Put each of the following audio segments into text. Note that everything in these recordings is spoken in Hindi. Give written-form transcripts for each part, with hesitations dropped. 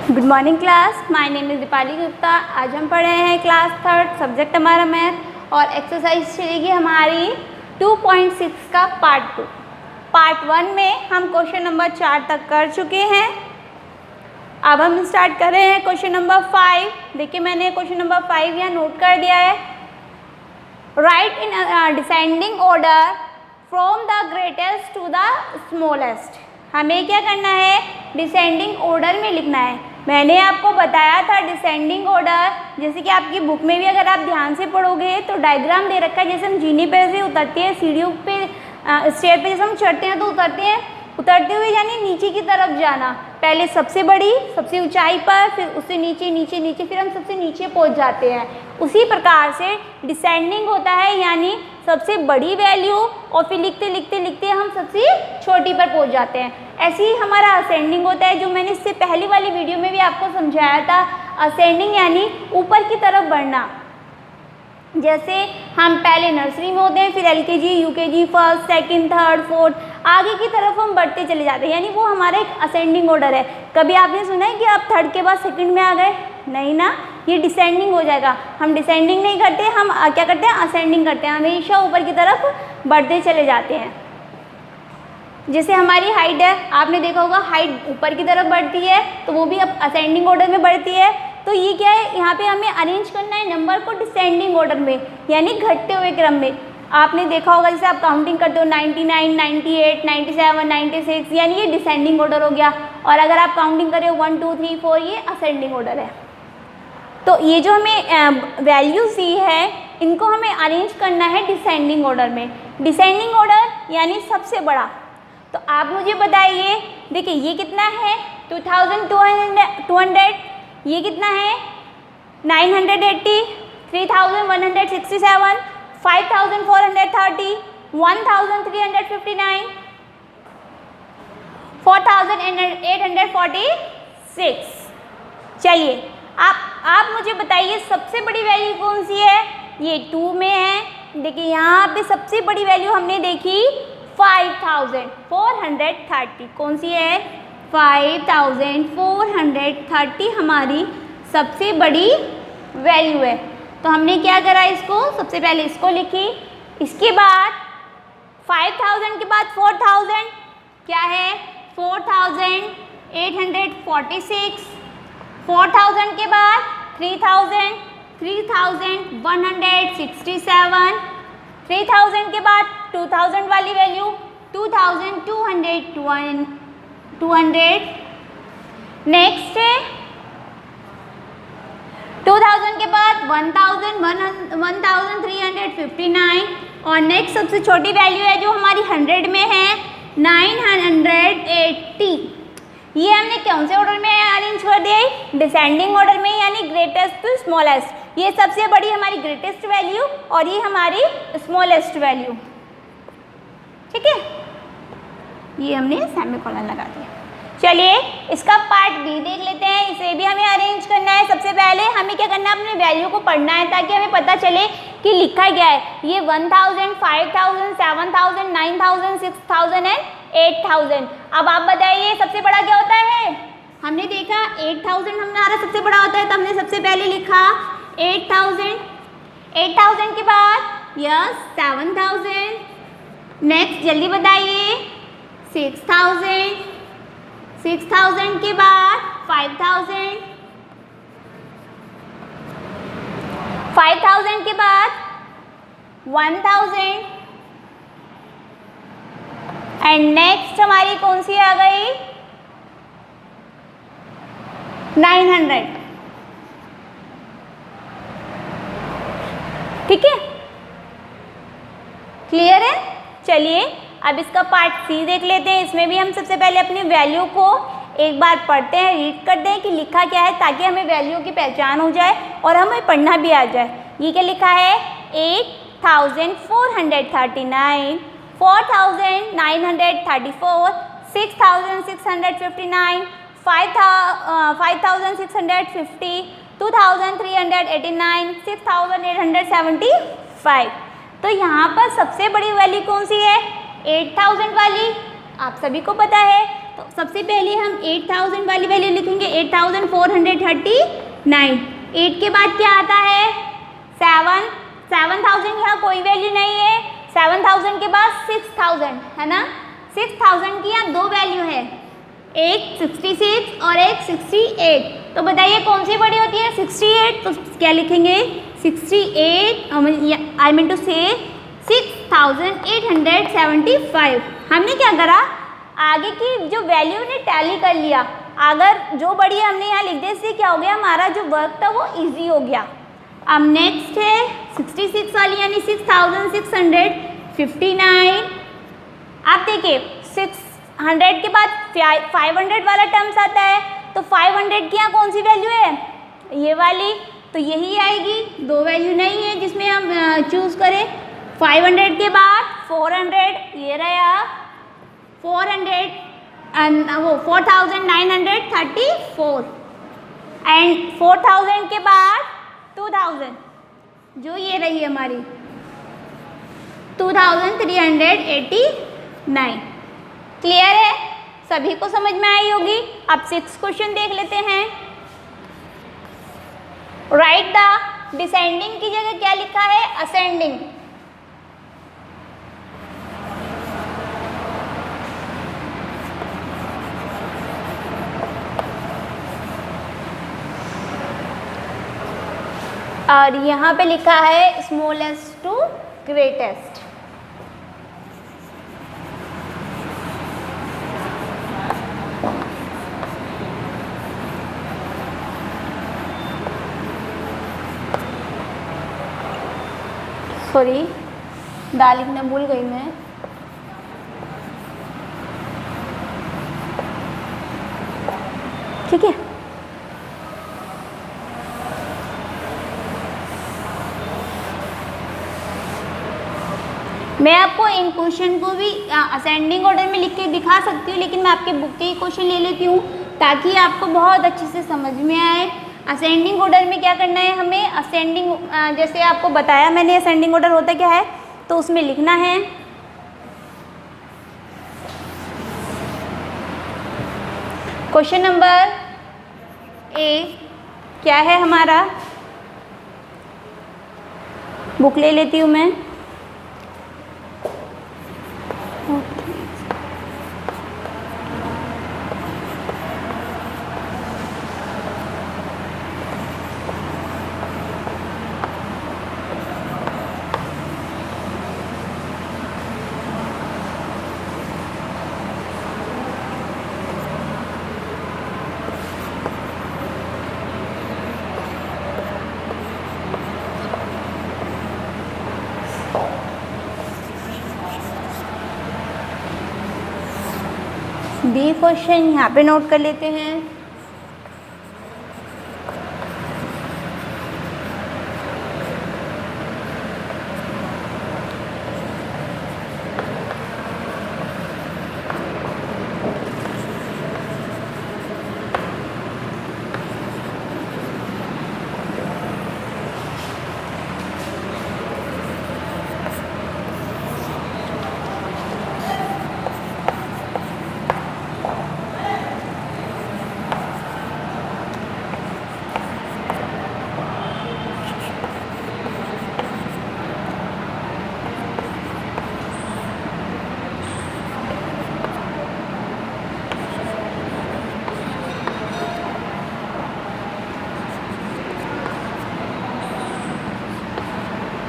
Good morning class, my name is Deepali Gupta. आज हम पढ़ रहे हैं क्लास 3, सब्जेक्ट हमारा मैथ और एक्सरसाइज चलेगी हमारी 2.6 का पार्ट 2। पार्ट 1 में हम क्वेश्चन नंबर 4 तक कर चुके हैं। अब हम स्टार्ट कर रहे हैं क्वेश्चन नंबर 5। देखिए मैंने क्वेश्चन नंबर 5 यहाँ नोट कर दिया है। Write in descending order from the greatest to the smallest. हमें क्या करना है, डिसेंडिंग ऑर्डर में लिखना है। मैंने आपको बताया था डिसेंडिंग ऑर्डर, जैसे कि आपकी बुक में भी अगर आप ध्यान से पढ़ोगे तो डायग्राम दे रखा है। जैसे हम जीने पे से उतरते हैं, सीढ़ियों पे स्टेयर पे जैसे हम चढ़ते हैं तो उतरते हुए यानी नीचे की तरफ जाना। पहले सबसे बड़ी, सबसे ऊंचाई पर, फिर उससे नीचे नीचे नीचे, फिर हम सबसे नीचे पहुंच जाते हैं। उसी प्रकार से डिसेंडिंग होता है, यानी सबसे बड़ी वैल्यू और फिर लिखते लिखते लिखते हम सबसे छोटी पर पहुंच जाते हैं। ऐसे ही हमारा असेंडिंग होता है, जो मैंने इससे पहली वाली वीडियो में भी आपको समझाया था। असेंडिंग यानी ऊपर की तरफ बढ़ना। जैसे हम पहले नर्सरी में होते हैं, फिर LKG, UKG, first, second, third, fourth, आगे की तरफ हम बढ़ते चले जाते हैं, यानी वो हमारा एक असेंडिंग ऑर्डर है। कभी आपने सुना है कि आप थर्ड के बाद सेकंड में आ गए? नहीं ना, ये डिसेंडिंग हो जाएगा। हम डिसेंडिंग नहीं करते, हम क्या करते हैं, असेंडिंग करते हैं। हमेशा ऊपर की तरफ बढ़ते चले जाते हैं। जैसे हमारी हाइट है, आपने देखा होगा हाइट ऊपर की तरफ बढ़ती है तो वो भी अब असेंडिंग ऑर्डर में बढ़ती है। तो ये क्या है, यहाँ पे हमें अरेंज करना है नंबर को डिसेंडिंग ऑर्डर में, यानी घटते हुए क्रम में। आपने देखा होगा जैसे आप काउंटिंग करते हो 99, 98, 97, 96, यानी ये डिसेंडिंग ऑर्डर हो गया। और अगर आप काउंटिंग करें 1, 2, 3, 4, ये असेंडिंग ऑर्डर है। तो ये जो हमें वैल्यूज दी है, इनको हमें अरेंज करना है डिसेंडिंग ऑर्डर में। डिसेंडिंग ऑर्डर यानी सबसे बड़ा। तो आप मुझे बताइए, देखिए ये कितना है 2200, ये कितना है 980, 3167, 5430, 1359, 4846। चलिए आप मुझे बताइए सबसे बड़ी वैल्यू कौन सी है? ये 2 में है। देखिए यहाँ पे सबसे बड़ी वैल्यू हमने देखी 5430। कौन सी है? 5430 हमारी सबसे बड़ी वैल्यू है। तो हमने क्या करा, इसको सबसे पहले इसको लिखी, इसके बाद 5000 के बाद 4000 क्या है 4846, 4000 के बाद 3000, 3167, 3000 के बाद 2000 वाली वैल्यू 2200। नेक्स्ट है 2000 के बाद 1359 और नेक्स्ट सबसे छोटी वैल्यू है जो हमारी 100 में है 980। ये हमने कौन से ऑर्डर में अरेंज कर दिया है? डिसेंडिंग ऑर्डर में, यानी ग्रेटेस्ट टू स्मॉलेस्ट। ये सबसे बड़ी हमारी ग्रेटेस्ट वैल्यू और ये हमारी स्मॉलेस्ट वैल्यू। ठीक है, ये हमने सेमीकोलन लगा दिया। चलिए इसका पार्ट बी देख लेते हैं। इसे भी हमें अरेंज करना है। सबसे पहले हमें क्या करना है, अपने वैल्यू को पढ़ना है ताकि हमें पता चले कि लिखा क्या है। ये 1000, 5000, 7000, 9000, 6000 एंड 8000। अब आप बताइए सबसे बड़ा क्या होता है? हमने देखा 8000 हमारा सबसे बड़ा होता है, तो हमने सबसे पहले लिखा 8000। 8000 के बाद यस 7000। नेक्स्ट जल्दी बताइए 6000। 6000 के बाद 5000। 5000 के बाद 1000 एंड नेक्स्ट हमारी कौन सी आ गई 900। ठीक है, क्लियर है? चलिए अब इसका पार्ट सी देख लेते हैं। इसमें भी हम सबसे पहले अपनी वैल्यू को एक बार पढ़ते हैं, रीड करते हैं कि लिखा क्या है, ताकि हमें वैल्यू की पहचान हो जाए और हमें पढ़ना भी आ जाए। ये क्या लिखा है 8439, 4934, 6659, 5650, 2389, 6875। तो यहाँ पर सबसे बड़ी वैल्यू कौन सी है? 8000 वाली। आप सभी को पता है तो सबसे पहले हम 8000 वाली वैल्यू लिखेंगे, 8439। 8 के बाद क्या आता है 7, 7000 यहाँ कोई वैल्यू नहीं है। 7000 के बाद 6000 है ना, 6000 की यहाँ 2 वैल्यू है, एक 66 और एक 68। तो बताइए कौन सी बड़ी होती है 68। तो क्या लिखेंगे 68, आई मीन टू से 6875। हमने क्या करा आगे की जो वैल्यू ने टैली कर लिया, अगर जो बड़ी हमने यहाँ लिख दी, इससे क्या हो गया हमारा जो वर्क था वो इजी हो गया। अब नेक्स्ट है 66 वाली यानी 6659। अब देखिए 600 के बाद 500 वाला टर्म्स आता है, तो 500 की यहाँ कौन सी वैल्यू है ये वाली, तो यही आएगी। 2 वैल्यू नहीं है जिसमें हम चूज़ करें। 500 के बाद 400 ये रहा 400 वो 4934 एंड 4000 के बाद 2000 जो ये रही हमारी 2389। क्लियर है, सभी को समझ में आई होगी। अब 6 क्वेश्चन देख लेते हैं। राइट द डिसेंडिंग की जगह क्या लिखा है असेंडिंग। और यहाँ पे लिखा है स्मॉलेस्ट टू ग्रेटेस्ट। सॉरी दाल लिखना भूल गई मैं। ठीक है, मैं आपको इन क्वेश्चन को भी असेंडिंग ऑर्डर में लिख के दिखा सकती हूँ, लेकिन मैं आपके बुक के ही क्वेश्चन ले लेती हूँ ताकि आपको बहुत अच्छे से समझ में आए। असेंडिंग ऑर्डर में क्या करना है हमें, असेंडिंग जैसे आपको बताया मैंने असेंडिंग ऑर्डर होता क्या है, तो उसमें लिखना है क्वेश्चन नंबर ए क्या है हमारा, बुक ले लेती हूँ मैं। बी क्वेश्चन यहाँ पे नोट कर लेते हैं।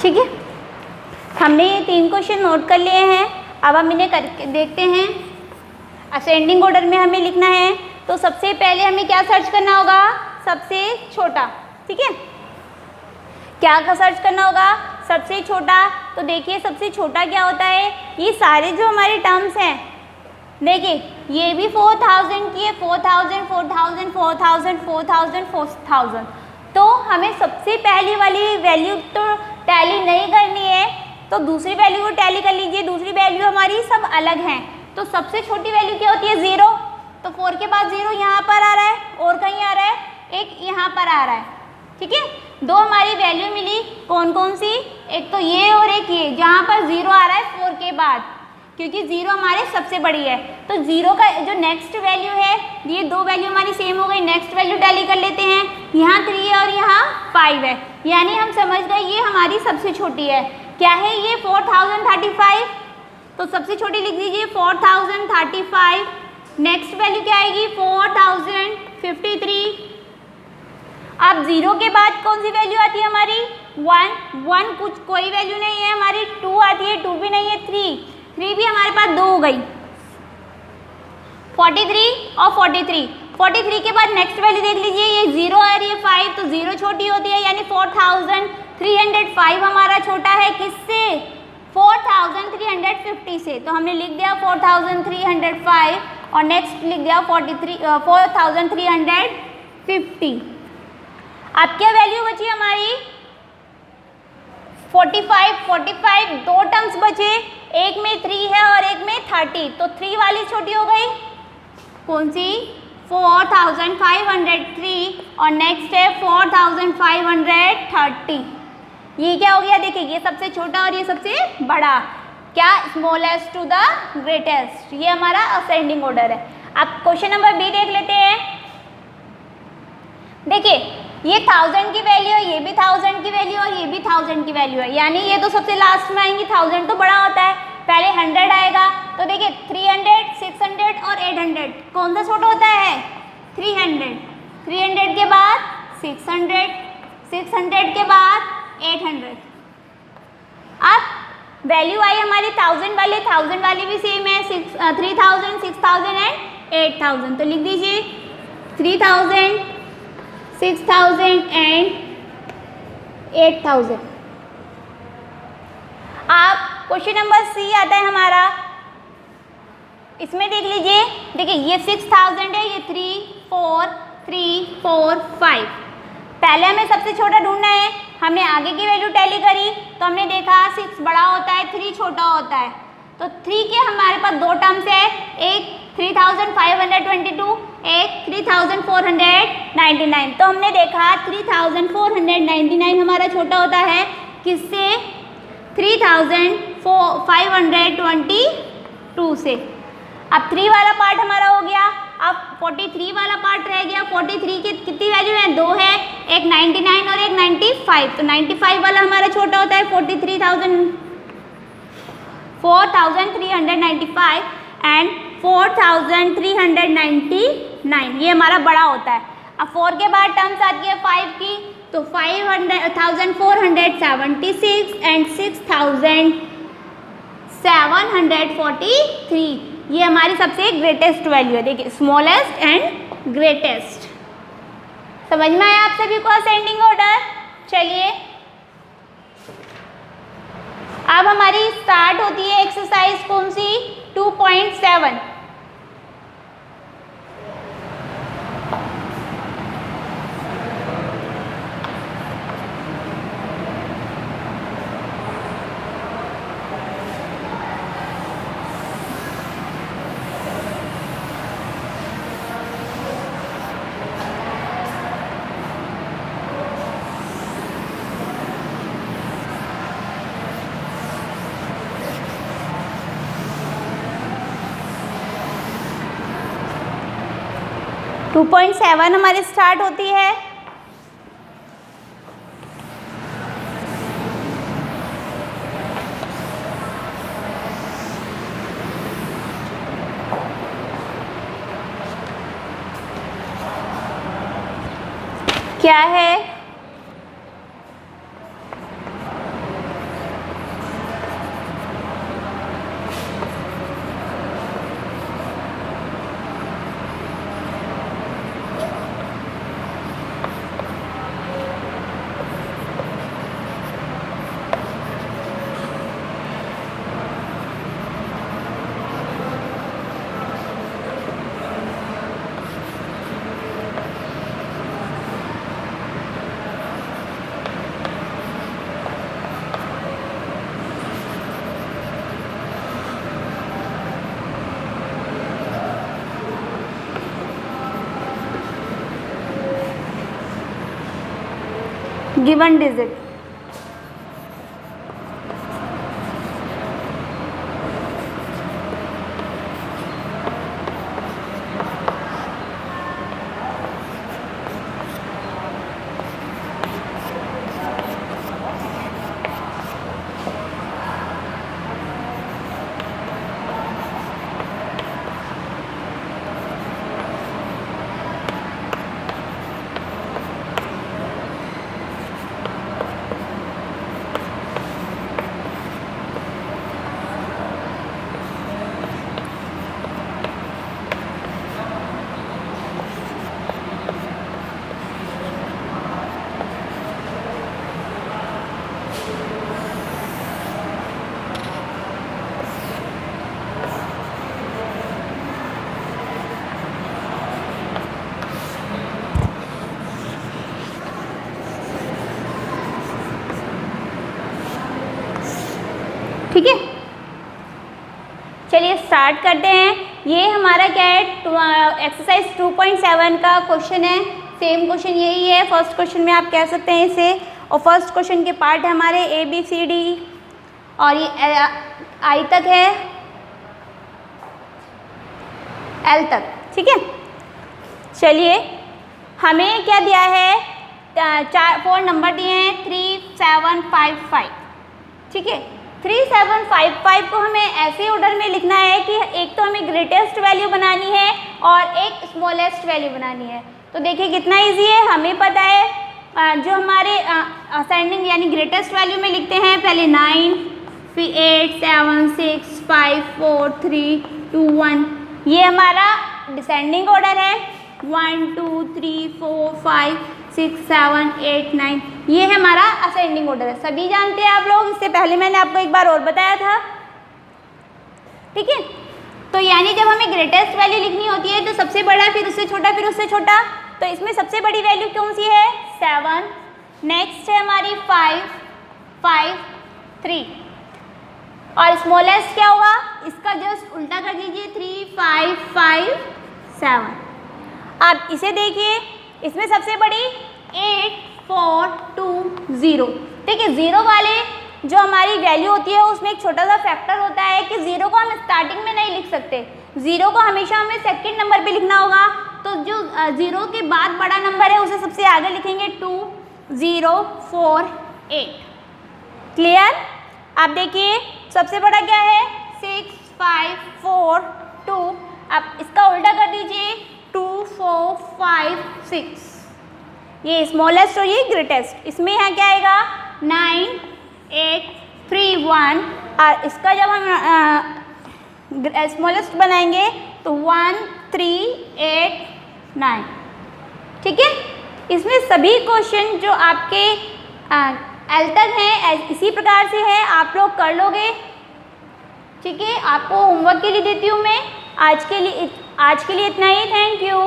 ठीक है, हमने ये 3 क्वेश्चन नोट कर लिए हैं। अब हम इन्हें करके देखते हैं। असेंडिंग ऑर्डर में हमें लिखना है, तो सबसे पहले हमें क्या सर्च करना होगा, सबसे छोटा। ठीक है, क्या का सर्च करना होगा, सबसे छोटा। तो देखिए सबसे छोटा क्या होता है, ये सारे जो हमारे टर्म्स हैं, देखिए ये भी 4000 की है, 4000 4000 4000 4000 4000। तो हमें सबसे पहली वाली वैल्यू तो टैली नहीं करनी है, तो दूसरी वैल्यू को टैली कर लीजिए। दूसरी वैल्यू हमारी सब अलग हैं, तो सबसे छोटी वैल्यू क्या होती है 0। तो 4 के बाद 0 यहाँ पर आ रहा है और कहीं आ रहा है, एक यहाँ पर आ रहा है। ठीक है, 2 हमारी वैल्यू मिली, कौन कौन सी, एक तो ये और एक ये, जहाँ पर 0 आ रहा है 4 के बाद। क्योंकि 0 हमारे सबसे बड़ी है। तो 0 का जो नेक्स्ट वैल्यू है, ये दो वैल्यू हमारी सेम हो गई, नेक्स्ट वैल्यू टैली कर लेते हैं। यहाँ 3 है और यहाँ 5 है, यानी हम समझ गए ये हमारी सबसे छोटी है। क्या है ये? 4035। तो सबसे छोटी लिख दीजिए 4035। नेक्स्ट वैल्यू क्या आएगी? 4053। अब 0 के बाद कौन सी वैल्यू आती है हमारी? 1 कुछ कोई वैल्यू नहीं है हमारी। 2 आती है, 2 भी नहीं है। 3 भी हमारे पास 2 हो गई। 43 और 43 के बाद नेक्स्ट वैल्यू देख लीजिए, ये 0 आ रही है 5, तो 0 छोटी होती है, यानी 4305 हमारा छोटा है किससे? 4350 से। तो हमने लिख दिया 4305 और नेक्स्ट लिख दिया 4350। अब क्या वैल्यू बची हमारी? 45 दो टर्म्स बचे, एक में 3 है और एक में 30, तो 3 वाली छोटी हो गई। कौन सी? 4503 और नेक्स्ट है 4530। ये क्या हो गया? देखिए ये सबसे छोटा और ये सबसे बड़ा। क्या? स्मॉलेस्ट टू द ग्रेटेस्ट, ये हमारा असेंडिंग ऑर्डर है। अब क्वेश्चन नंबर बी देख लेते हैं। देखिए ये 1000 की वैल्यू है, ये भी 1000 की वैल्यू और ये भी 1000 की वैल्यू है, यानी ये तो सबसे लास्ट में आएंगी। 1000 तो बड़ा होता है, पहले 100 आएगा। तो देखिए 300, 600 और 800 कौन सा छोटा होता है? 300 के बाद 600 के बाद 800। अब वैल्यू आई हमारी 1000 वाली भी सेम है, 3000, 6000 एंड 8000। तो लिख दीजिए 3000, 6000 एंड 8000। अब क्वेश्चन नंबर सी आता है हमारा, इसमें देख लीजिए। देखिए ये 6000 है, ये 3 4 3 4 5। पहले हमें सबसे छोटा ढूंढना है, हमने आगे की वैल्यू टैली करी तो हमने देखा 6 बड़ा होता है, 3 छोटा होता है। तो 3 के हमारे पास दो टर्म्स है, एक 3522, एक 3499। तो हमने देखा 3499 हमारा छोटा होता है किससे? 3522 से। अब 3 वाला पार्ट हमारा हो गया, अब 43 वाला पार्ट रह गया। 43 की कितनी वैल्यू है? 2 है, एक 99 और एक 95। तो 95 वाला हमारा छोटा होता है 4395 एंड 4399, ये हमारा बड़ा होता है। अब 4 के बाद टर्म्स आती है 5 की, तो 1476 एंड 6743, ये हमारी सबसे ग्रेटेस्ट वैल्यू है। देखिए स्मॉलेस्ट एंड ग्रेटेस्ट। समझ में आया आप सभी को असेंडिंग ऑर्डर? चलिए अब हमारी स्टार्ट होती है एक्सरसाइज कौन सी? 2.7। टू 2.7 हमारी स्टार्ट होती है। क्या है? Given digit. ठीक है, चलिए स्टार्ट करते हैं। ये हमारा क्या है, एक्सरसाइज 2.7 का क्वेश्चन है। सेम क्वेश्चन यही है, फर्स्ट क्वेश्चन में आप कह सकते हैं इसे। और फर्स्ट क्वेश्चन के पार्ट है हमारे ABCD और ये I तक है, L तक। ठीक है, चलिए हमें क्या दिया है, 4 नंबर दिए हैं 3, 7, 5, 5। ठीक है, 3, 7, 5, 5 को हमें ऐसे ऑर्डर में लिखना है कि एक तो हमें ग्रेटेस्ट वैल्यू बनानी है और एक स्मॉलेस्ट वैल्यू बनानी है। तो देखिए कितना इजी है, हमें पता है जो हमारे असेंडिंग यानी ग्रेटेस्ट वैल्यू में लिखते हैं, पहले 9, फिर 8, 7, 6, 5, 4, 3, 2, 1। ये हमारा डिसेंडिंग ऑर्डर है, 1, 2, 3, 4, 5, 6, 7, 8, 9। ये है हमारा असेंडिंग ऑर्डर है, सभी जानते हैं आप लोग, इससे पहले मैंने आपको एक बार और बताया था। ठीक है, तो यानी जब हमें ग्रेटेस्ट वैल्यू लिखनी होती है तो सबसे बड़ा, फिर उससे छोटा, फिर उससे छोटा। तो इसमें सबसे बड़ी वैल्यू कौन सी है, 7। नेक्स्ट है हमारी 5, 5, 3। और स्मॉलेस्ट क्या होगा, इसका जस्ट उल्टा कर दीजिए, 3, 5, 5, 7। अब इसे देखिए, इसमें सबसे बड़ी 8, 4, 2, 0। ठीक है, 0 वाले जो हमारी वैल्यू होती है उसमें एक छोटा सा फैक्टर होता है कि 0 को हम स्टार्टिंग में नहीं लिख सकते, 0 को हमेशा हमें सेकंड नंबर पे लिखना होगा। तो जो 0 के बाद बड़ा नंबर है उसे सबसे आगे लिखेंगे, 2, 0, 4, 8। क्लियर। आप देखिए सबसे बड़ा क्या है, 6, 5, 4, 2। अब इसका उल्टा कर दीजिए, 2, 4, 5, 6। ये स्मॉलेस्ट और ये ग्रेटेस्ट। इसमें यहाँ क्या आएगा, 9, 8, 3, 1। और इसका जब हम स्मॉलेस्ट बनाएंगे तो 1, 3, 8, 9। ठीक है, इसमें सभी क्वेश्चन जो आपके L तक हैं इसी प्रकार से है, आप लोग कर लोगे। ठीक है, आपको होमवर्क के लिए देती हूँ मैं। आज के लिए इतना ही। Thank you.